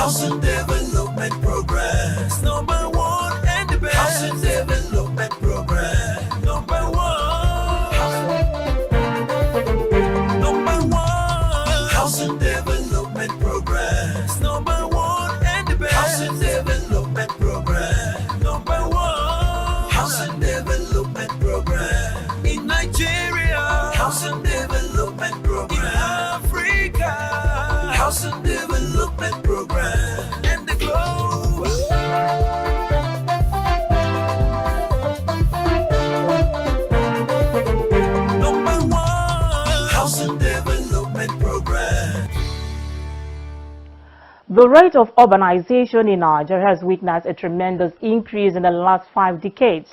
Housing Development Progress. Number one and the best. Housing Development Progress. Number one. Number one. Housing Development Progress. Number one and the best. Housing Development Progress. Number one. Housing Development Progress. In Nigeria. Housing Development Progress. In Africa. Housing Development Program and the globe. Number one, Housing Development Program. The rate of urbanization in Nigeria has witnessed a tremendous increase in the last 5 decades.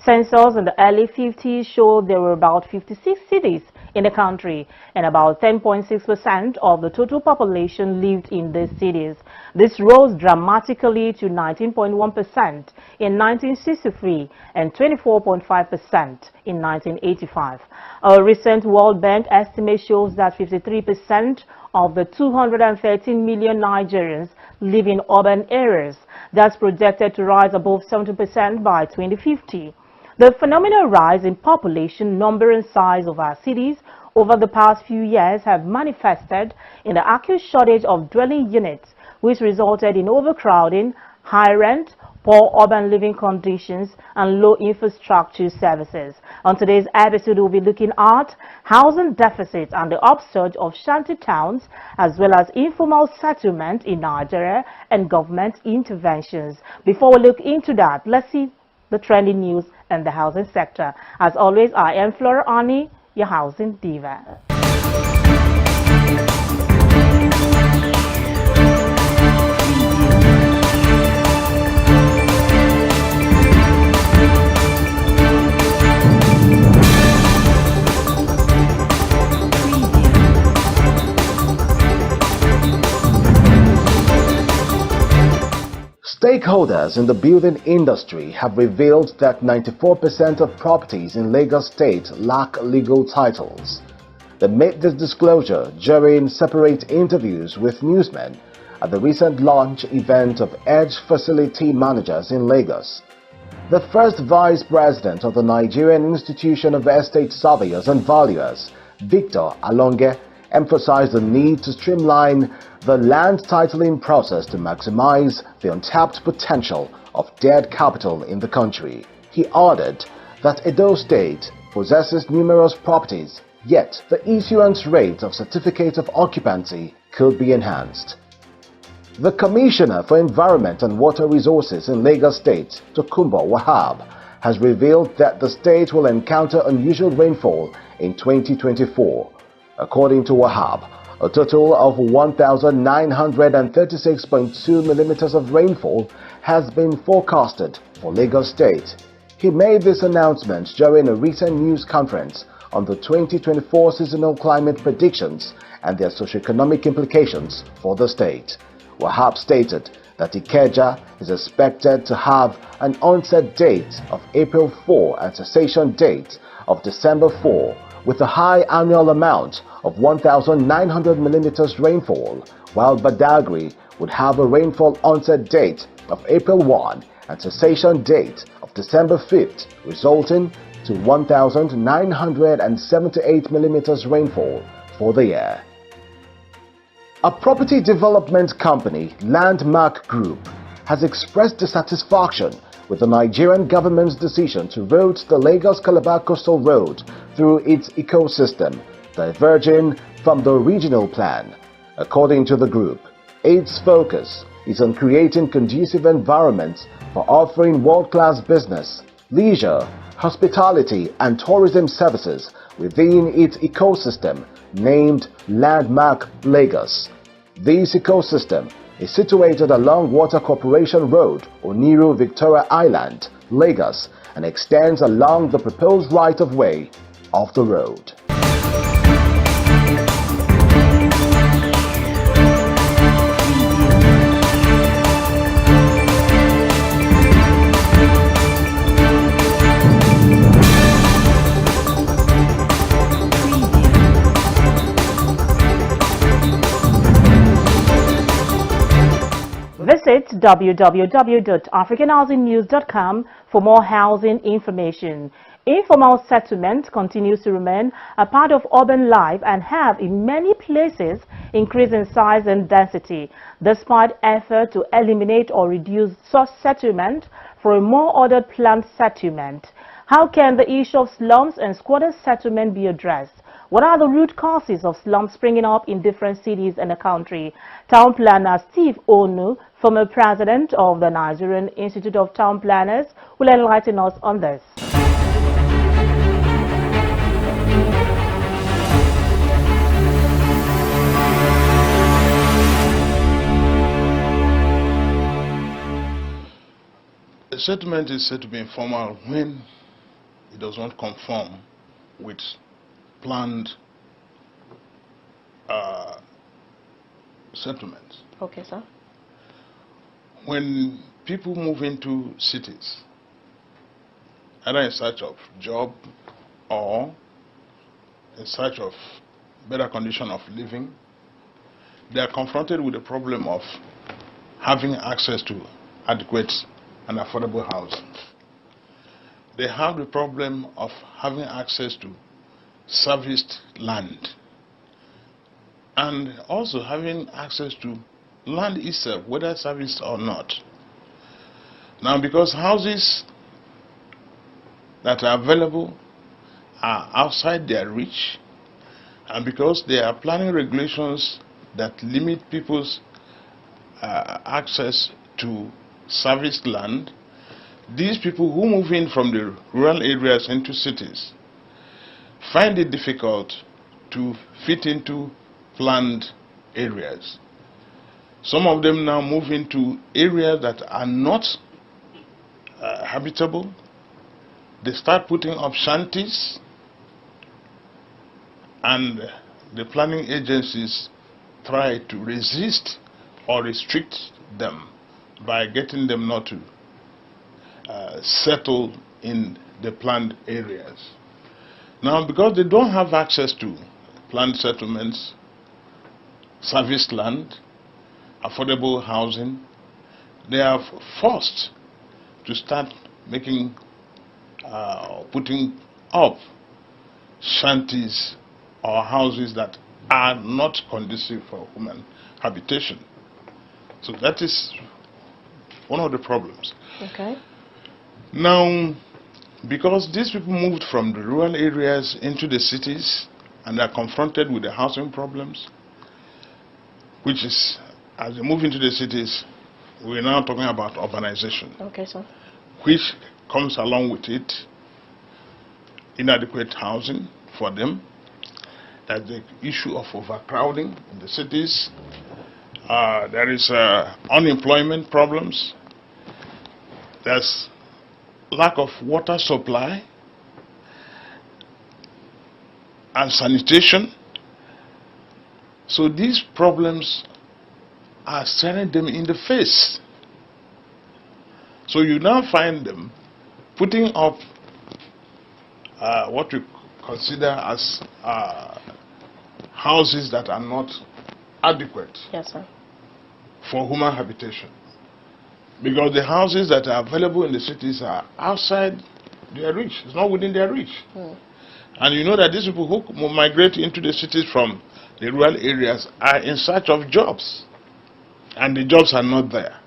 Census in the early 50s showed there were about 56 cities in the country, and about 10.6% of the total population lived in these cities. This rose dramatically to 19.1% in 1963 and 24.5% in 1985. A recent World Bank estimate shows that 53% of the 213 million Nigerians live in urban areas. That's projected to rise above 70% by 2050. The phenomenal rise in population, number and size of our cities over the past few years have manifested in the acute shortage of dwelling units, which resulted in overcrowding, high rent, poor urban living conditions, and low infrastructure services. On today's episode, we'll be looking at housing deficits and the upsurge of shanty towns, as well as informal settlement in Nigeria and government interventions. Before we look into that, let's see the trending news in the housing sector. As always, I am Flora Ani, your housing diva. Stakeholders in the building industry have revealed that 94% of properties in Lagos State lack legal titles. They made this disclosure during separate interviews with newsmen at the recent launch event of Edge Facility Managers in Lagos. The first Vice President of the Nigerian Institution of Estate Surveyors and Valuers, Victor Alonge, emphasized the need to streamline the land titling process to maximize the untapped potential of dead capital in the country. He added that Edo State possesses numerous properties, yet the issuance rate of certificates of occupancy could be enhanced. The Commissioner for Environment and Water Resources in Lagos State, Tokunbo Wahab, has revealed that the state will encounter unusual rainfall in 2024. According to Wahab, a total of 1,936.2 millimeters of rainfall has been forecasted for Lagos State. He made this announcement during a recent news conference on the 2024 seasonal climate predictions and their socioeconomic implications for the state. Wahab stated that Ikeja is expected to have an onset date of April 4 and cessation date of December 4, with a high annual amount of 1,900 millimeters rainfall, while Badagry would have a rainfall onset date of April 1 and cessation date of December 5th, resulting to 1,978 millimeters rainfall for the year. A property development company, Landmark Group, has expressed dissatisfaction with the Nigerian government's decision to route the Lagos-Calabar Coastal Road through its ecosystem, diverging from the regional plan. According to the group, its focus is on creating conducive environments for offering world-class business, leisure, hospitality and tourism services within its ecosystem named Landmark Lagos. This ecosystem is situated along Water Corporation Road, Oniru Victoria Island, Lagos, and extends along the proposed right-of-way of the road. Visit www.africanhousingnews.com for more housing information. Informal settlement continues to remain a part of urban life and have in many places increased in size and density, despite effort to eliminate or reduce such settlement for a more ordered planned settlement. How can the issue of slums and squatter settlement be addressed? What are the root causes of slums springing up in different cities in the country? Town planner Steve Onu, former president of the Nigerian Institute of Town Planners, will enlighten us on this. The settlement is said to be informal when it does not conform with planned settlements. Okay, sir. When people move into cities, either in search of job or in search of better condition of living, they are confronted with the problem of having access to adequate and affordable housing. They have the problem of having access to serviced land and also having access to land itself, whether serviced or not. Now, because houses that are available are outside their reach, and because there are planning regulations that limit people's access to serviced land, these people who move in from the rural areas into cities find it difficult to fit into planned areas. Some of them now move into areas that are not habitable. They start putting up shanties, and the planning agencies try to resist or restrict them by getting them not to settle in the planned areas. Now, because they don't have access to planned settlements, serviced land, affordable housing, they are forced to start making, putting up shanties or houses that are not conducive for human habitation. So that is one of the problems. Okay. Now, because these people moved from the rural areas into the cities and are confronted with the housing problems, which is, as they move into the cities, we're now talking about urbanization. Okay, sir. Which comes along with it inadequate housing for them. That's the issue of overcrowding in the cities. There is unemployment problems. There's lack of water supply and sanitation. So these problems are staring them in the face. So you now find them putting up what we consider as houses that are not adequate. Yes, sir. For human habitation. Because the houses that are available in the cities are outside their reach. It's not within their reach. And you know that these people who migrate into the cities from the rural areas are in search of jobs. And the jobs are not there.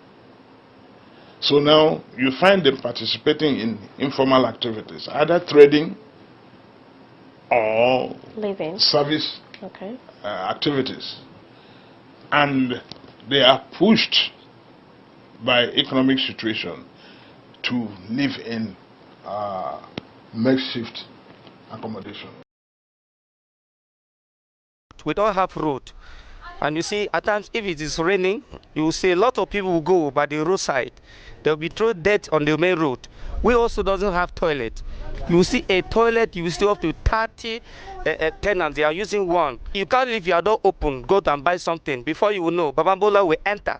So now you find them participating in informal activities, either trading or Living. service activities. And they are pushed by economic situation to live in makeshift accommodation. We don't have road. And you see, at times, if it is raining, you will see a lot of people will go by the roadside. They'll be thrown dirt on the main road. We also doesn't have toilet. You will see a toilet, you will still have to 30 tenants. They are using one. You can't leave your door open, go and buy something. Before you will know, Babambola will enter.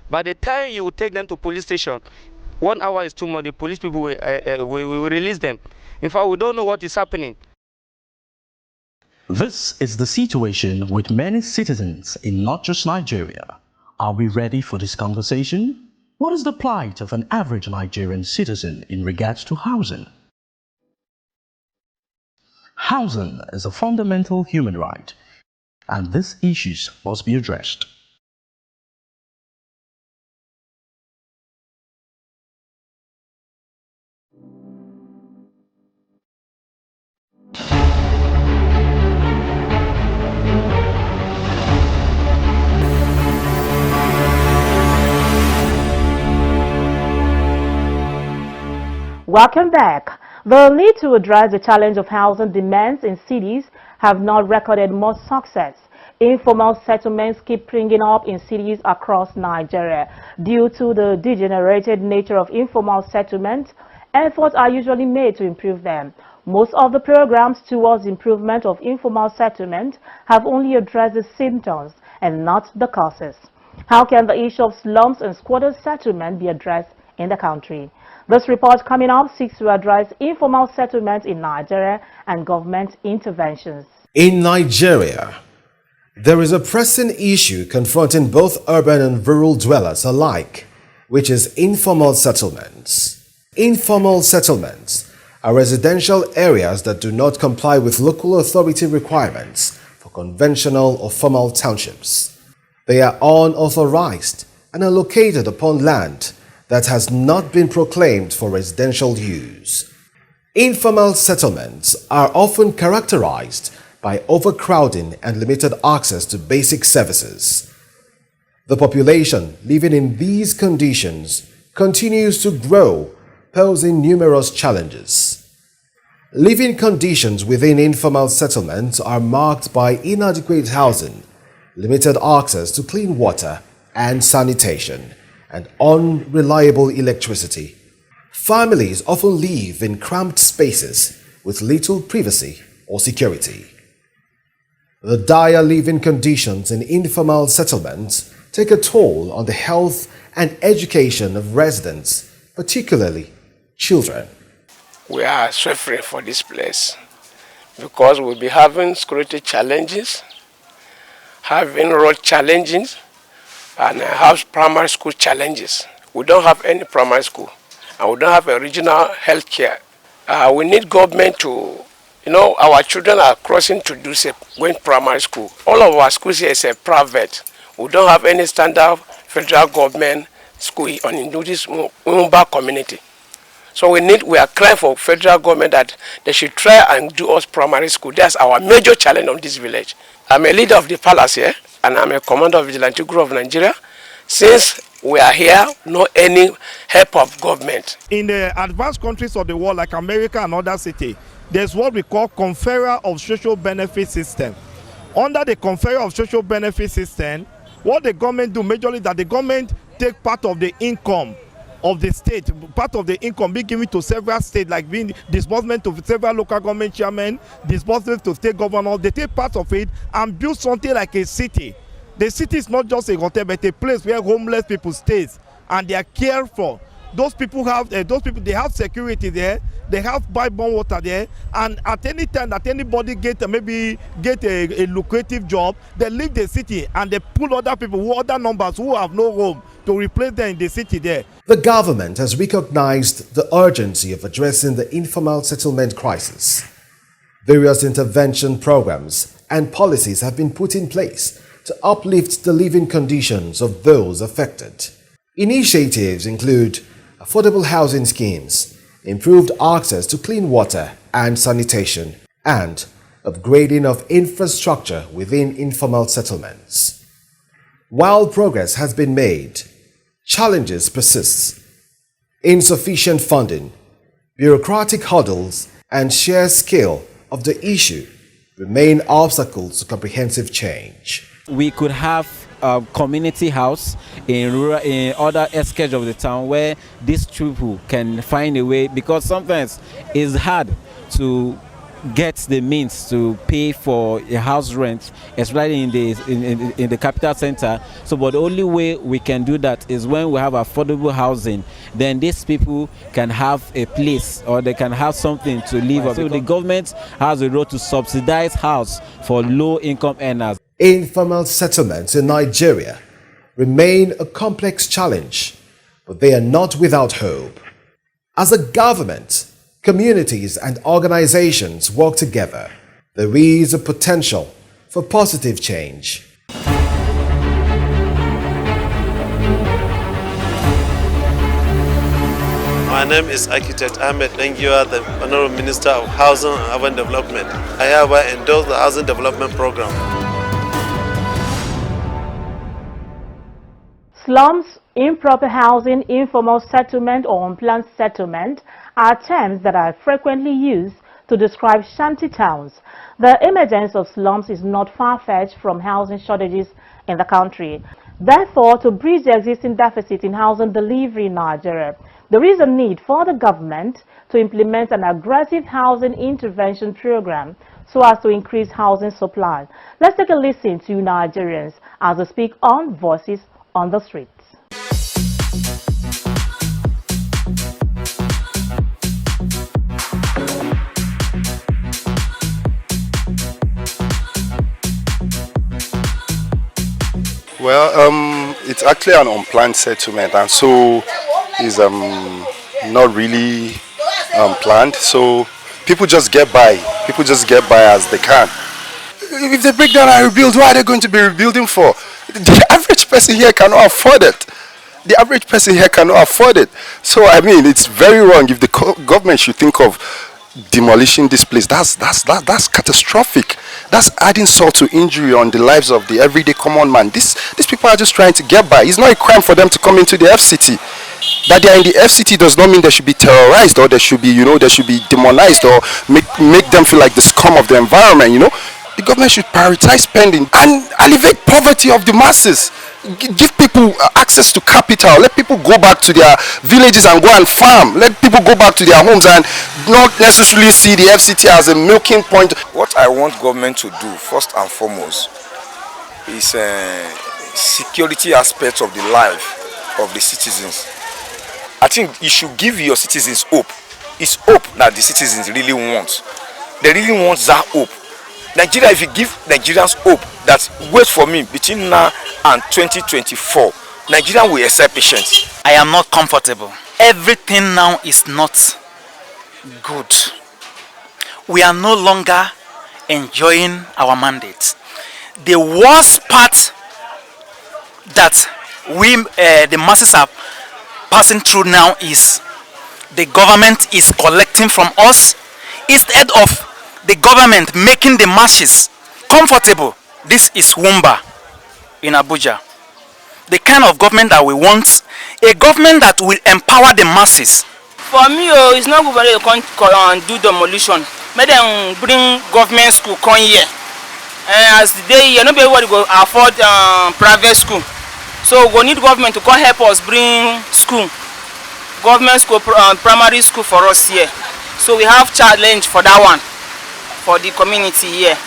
By the time you will take them to police station, 1 hour is too much. The police people will release them. In fact, we don't know what is happening. This is the situation with many citizens in not just Nigeria. Are we ready for this conversation? What is the plight of an average Nigerian citizen in regards to housing? Housing is a fundamental human right, and these issues must be addressed. Welcome back. The need to address the challenge of housing demands in cities have not recorded much success. Informal settlements keep springing up in cities across Nigeria. Due to the degenerated nature of informal settlements, efforts are usually made to improve them. Most of the programs towards improvement of informal settlement have only addressed the symptoms and not the causes. How can the issue of slums and squatters settlement be addressed in the country? This report coming up seeks to address informal settlements in Nigeria and government interventions. In Nigeria, there is a pressing issue confronting both urban and rural dwellers alike, which is informal settlements. Informal settlements are residential areas that do not comply with local authority requirements for conventional or formal townships. They are unauthorized and are located upon land that has not been proclaimed for residential use. Informal settlements are often characterized by overcrowding and limited access to basic services. The population living in these conditions continues to grow, posing numerous challenges. Living conditions within informal settlements are marked by inadequate housing, limited access to clean water and sanitation, and unreliable electricity. Families often live in cramped spaces with little privacy or security. The dire living conditions in informal settlements take a toll on the health and education of residents, particularly children. We are suffering for this place because we'll be having security challenges, having road challenges, and have primary school challenges. We don't have any primary school, and we don't have a regional health care. We need government to, our children are crossing to going primary school. All of our schools here is a private. We don't have any standard federal government school in this Mumba community. So we are crying for federal government that they should try and do us primary school. That's our major challenge on this village. I'm a leader of the palace here, and I'm a commander of Vigilante Group of Nigeria. Since we are here, no any help of government. In the advanced countries of the world, like America and other cities, there's what we call conferral of social benefit system. Under the conferral of social benefit system, what the government do majorly that the government take part of the income of the state, part of the income be given to several states, like being disbursement to several local government chairmen, disbursement to state governors. They take part of it and build something like a city. The city is not just a hotel, but a place where homeless people stay and they are cared for. Those people they have security there, they have pipe-borne water there, and at any time that anybody get a lucrative job, they leave the city and they pull other people, other numbers who have no home, to replace them in the city there. The government has recognized the urgency of addressing the informal settlement crisis. Various intervention programs and policies have been put in place to uplift the living conditions of those affected. Initiatives include affordable housing schemes, improved access to clean water and sanitation, and upgrading of infrastructure within informal settlements. While progress has been made, challenges persist. Insufficient funding, bureaucratic hurdles, and sheer scale of the issue remain obstacles to comprehensive change. We could have a community house in other areas of the town where these people can find a way, because sometimes it's hard to get the means to pay for a house rent, especially in the capital center. So, but the only way we can do that is when we have affordable housing. Then these people can have a place, or they can have something to live on. So the government has a role to subsidize house for low-income earners. Informal settlements in Nigeria remain a complex challenge, but they are not without hope. As a government, communities and organizations work together, there is a potential for positive change. My name is Architect Ahmed Nengiwa, the Honorable Minister of Housing and Urban Development. I hereby endorse the Housing Development Program. Slums, improper housing, informal settlement or unplanned settlement are terms that are frequently used to describe shanty towns. The emergence of slums is not far-fetched from housing shortages in the country. Therefore, to bridge the existing deficit in housing delivery in Nigeria, there is a need for the government to implement an aggressive housing intervention program so as to increase housing supply. Let's take a listen to Nigerians as they speak on Voices on the Streets. Well, it's actually an unplanned settlement, and so is not really planned. So people just get by. People just get by as they can. If they break down and rebuild, what are they going to be rebuilding for? The average person here cannot afford it. The average person here cannot afford it. So I mean, it's very wrong if the government should think of demolishing this place. That's catastrophic. That's adding salt to injury on the lives of the everyday common man. These people are just trying to get by. It's not a crime for them to come into the FCT. That they are in the FCT does not mean they should be terrorized or they should be, they should be demonized or make them feel like the scum of the environment. The government should prioritize spending and alleviate poverty of the masses. Give people access to capital. Let people go back to their villages and go and farm. Let people go back to their homes and not necessarily see the FCT as a milking point. What I want government to do, first and foremost, is security aspects of the life of the citizens. I think you should give your citizens hope. It's hope that the citizens really want. They really want that hope. Nigeria, if you give Nigerians hope that wait for me between now and 2024, Nigeria will accept patience. I am not comfortable. Everything now is not good. We are no longer enjoying our mandate. The worst part that the masses are passing through now is the government is collecting from us instead of the government making the masses comfortable. This is Wumba in Abuja. The kind of government that we want, a government that will empower the masses. For me, it's not good to come do demolition. Make them bring government school come here. As the day here, nobody will afford private school. So we need government to come help us bring school. Government school, primary school for us here. So we have challenge for that one, for the community here.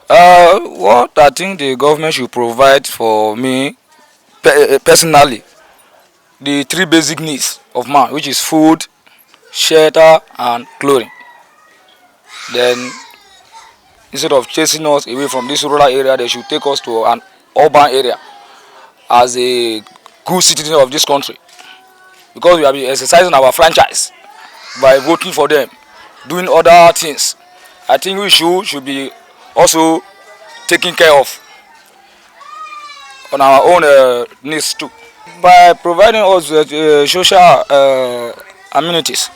What I think the government should provide for me, personally, the three basic needs of man, which is food, shelter, and clothing. Then, instead of chasing us away from this rural area, they should take us to an urban area as a good citizen of this country. Because we have been exercising our franchise by voting for them, doing other things. I think we should be also taken care of on our own needs too. By providing us social amenities,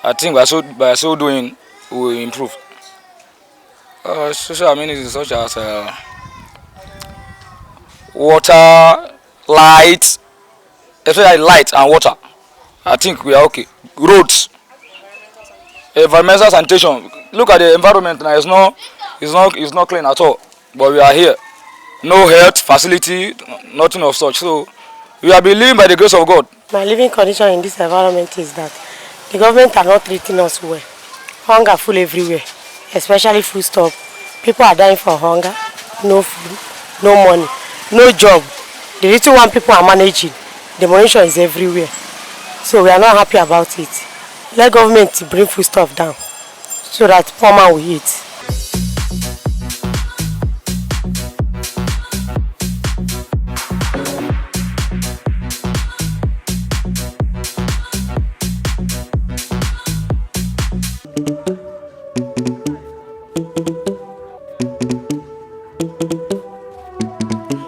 I think by so doing we will improve. Social amenities such as water, light, especially light and water. I think we are okay. Roads, environmental sanitation. Look at the environment now. It's not clean at all. But we are here. No health facility, nothing of such. So we are living by the grace of God. My living condition in this environment is that the government are not treating us well. Hunger full everywhere, especially food stop. People are dying for hunger, no food, no money, no job. The little one people are managing, demolition is everywhere. So we are not happy about it. Let government bring food stuff down so that poor man will eat.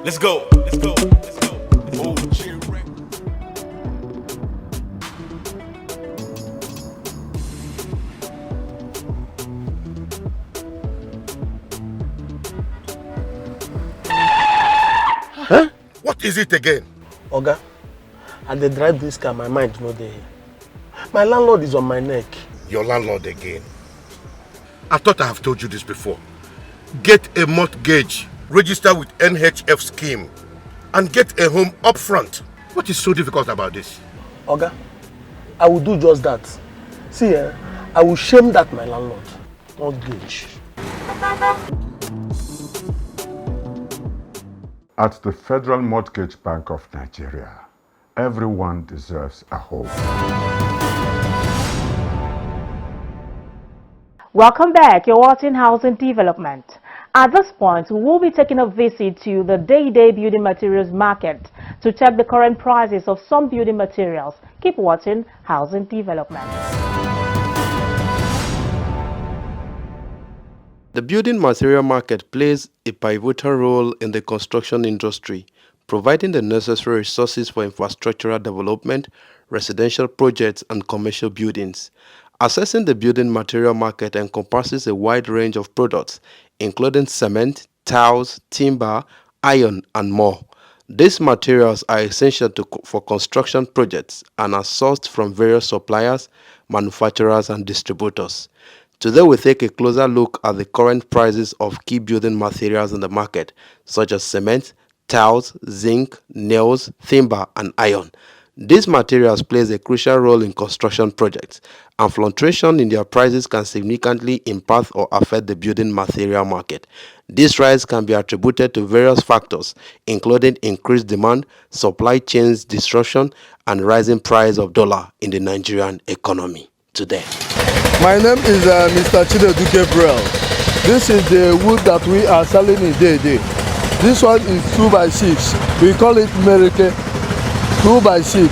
Let's go. Let's go. Let's go. Oh, Huh? What is it again? Oga, and they drive this car, my mind no dey. My landlord is on my neck. Your landlord again? I thought I have told you this before. Get a mortgage, register with NHF scheme, and get a home up front. What is so difficult about this? Oga, I will do just that. See, I will shame that my landlord. Mortgage. At the Federal Mortgage Bank of Nigeria, everyone deserves a home. Welcome back. You're watching Housing Development. At this point, we will be taking a visit to the day-to-day building materials market to check the current prices of some building materials. Keep watching Housing Development. The building material market plays a pivotal role in the construction industry, providing the necessary resources for infrastructural development, residential projects, and commercial buildings. Assessing the building material market encompasses a wide range of products, including cement, tiles, timber, iron, and more. These materials are essential for construction projects and are sourced from various suppliers, manufacturers, and distributors. Today we take a closer look at the current prices of key building materials in the market, such as cement, tiles, zinc, nails, timber, and iron. These materials play a crucial role in construction projects, and fluctuation in their prices can significantly impact or affect the building material market. This rise can be attributed to various factors, including increased demand, supply chains disruption, and rising price of dollar in the Nigerian economy today. My name is Mr. Chinedu Gabriel. This is the wood that we are selling in day. This one is 2x6. We call it Merike 2x6.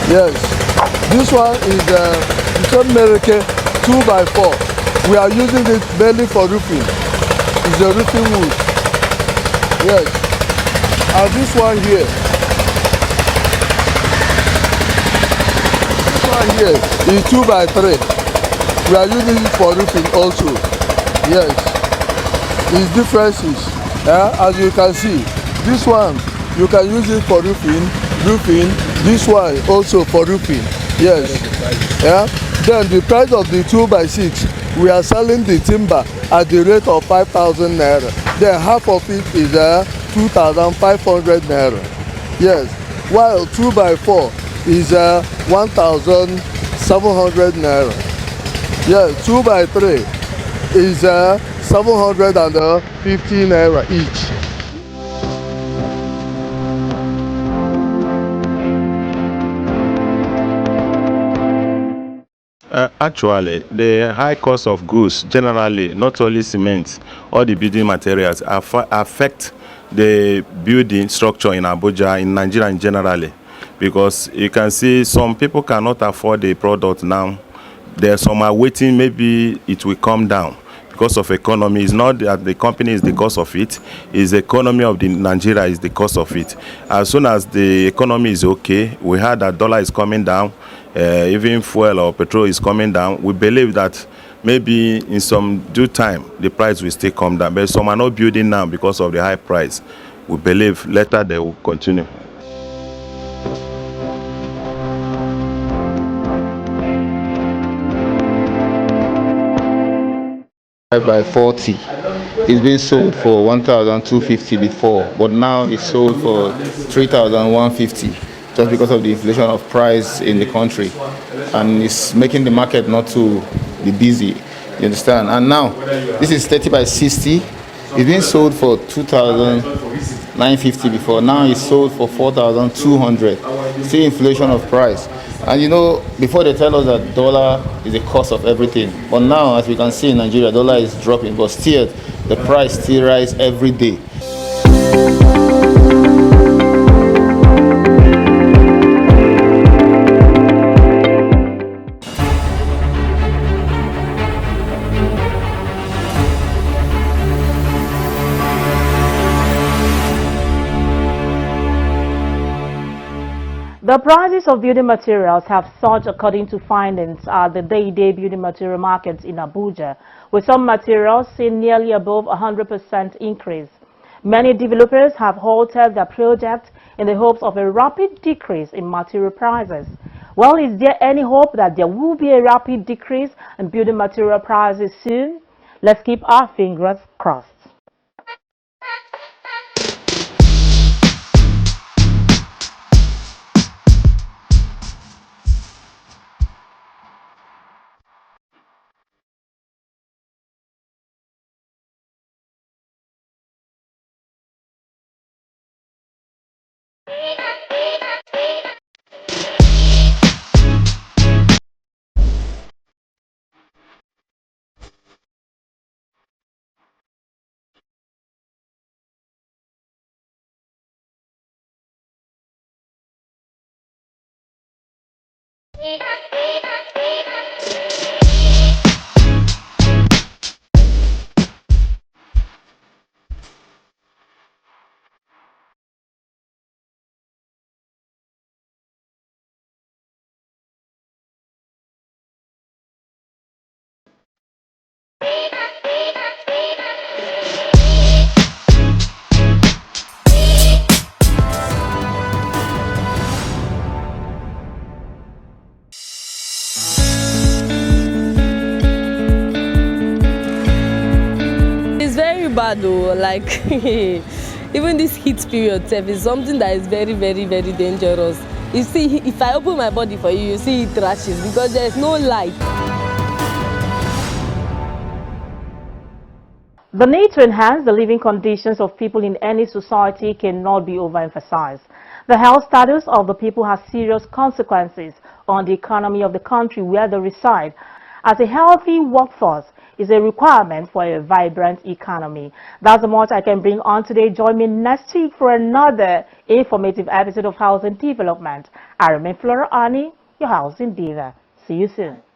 Yes. This one is Merike 2x4. We are using it mainly for roofing. It's a roofing wood. Yes. And this one here. Here is 2x3. We are using it for roofing also. Yes, it's differences. As you can see, this one you can use it for roofing. This one also for roofing. Yes. Then the price of the 2x6, we are selling the timber at the rate of 5,000 naira. Then half of it is 2,500 naira. Yes. While 2x4 is 1,700 naira. Yeah, 2x3 is 750 naira each. Actually, the high cost of goods generally, not only cement, all the building materials affect the building structure in Abuja, in Nigeria generally. Because you can see some people cannot afford the product now. There are some are waiting, maybe it will come down because of economy. It's not that the company is the cause of it, it's the economy of the Nigeria is the cause of it. As soon as the economy is okay, we heard that dollar is coming down, even fuel or petrol is coming down. We believe that maybe in some due time the price will still come down. But some are not building now because of the high price. We believe later they will continue. By 40, it's been sold for 1,250 before, but now it's sold for 3,150 just because of the inflation of price in the country, and it's making the market not to be busy. You understand? And now this is 30 by 60. It's been sold for 2,950 before. Now it's sold for 4,200. See inflation of price. And you know, before they tell us that dollar is the cost of everything, but now, as we can see in Nigeria, dollar is dropping, but still, the price still rise every day. The prices of building materials have surged according to findings at the day-to-day building material markets in Abuja, with some materials seeing nearly above 100% increase. Many developers have halted their projects in the hopes of a rapid decrease in material prices. Well, is there any hope that there will be a rapid decrease in building material prices soon? Let's keep our fingers crossed. Bad though, like even this heat period is something that is very dangerous. You see, if I open my body for you, you see it rashes because there is no light. The need to enhance the living conditions of people in any society cannot be overemphasized. The health status of the people has serious consequences on the economy of the country where they reside. As a healthy workforce is a requirement for a vibrant economy. That's how much I can bring on today. Join me next week for another informative episode of Housing Development. I remain Flora Ani, your housing diva. See you soon.